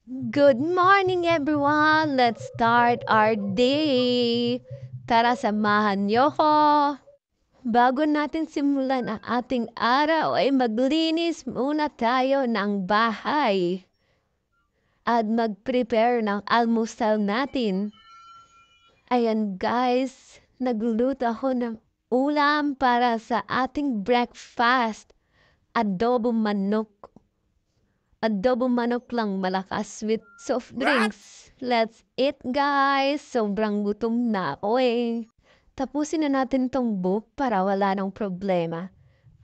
Good morning, everyone! Let's start our day! Tara, samahan niyo ko! Bago natin simulan ang ating araw ay maglinis muna tayo ng bahay at mag-prepare ng almusal natin. Ayan guys, nagluluto ako ng ulam para sa ating breakfast. Adobo manok. Adobo manok lang malakas with soft drinks. Let's eat guys! Sobrang gutom na ako eh. Tapusin na natin tong book para wala nang problema.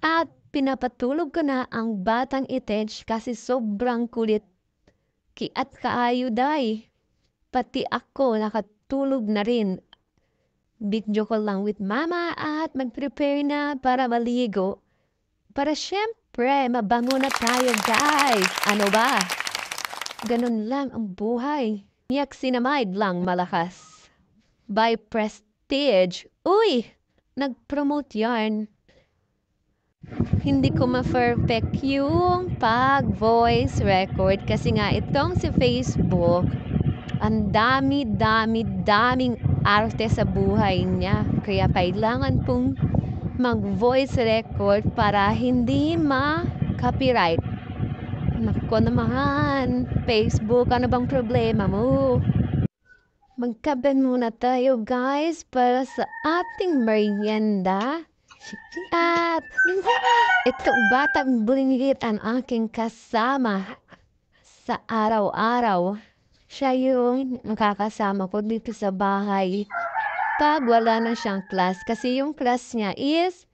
At pinapatulog ko na ang batang itech kasi sobrang kulit. Kiat kaayo day. Pati ako nakatulog na rin. Video ko lang with mama at mag-prepare na para maligo. Para syempre, mabango na tayo guys. Ano ba? Ganun lang ang buhay. Niacinamide lang malakas. By Prestige. Uy! Nag-promote yarn. Hindi ko ma-perfect yung pag-voice record kasi nga itong si Facebook, ang daming arte sa buhay niya. Kaya kailangan pong mag-voice record para hindi ma-copyright. Nako naman, Facebook, ano bang problema mo? Magkaben muna tayo guys para sa ating merienda. At itong batang bulinggit ang aking kasama sa araw-araw. Siya yung nakakasama ko dito sa bahay pag wala na siyang class. Kasi yung class niya is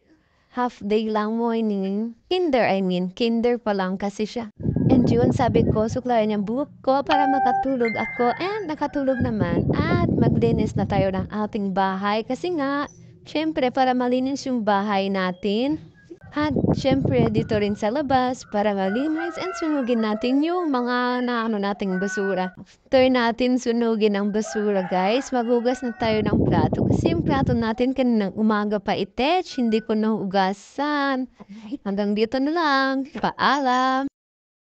half day lang morning. Kinder pa lang kasi siya. And yun, sabi ko, suklayan yung buhok ko para makatulog ako. And nakatulog naman. At maglinis na tayo ng ating bahay. Kasi nga, syempre, para malinis yung bahay natin. At syempre, dito rin sa labas para malinis and sunugin natin yung mga nating basura. After natin sunugin ang basura, guys, magugas na tayo ng plato. Kasi yung plato natin kaninang umaga pa itech, hindi ko nahugasan. Hanggang dito na lang. Paalam!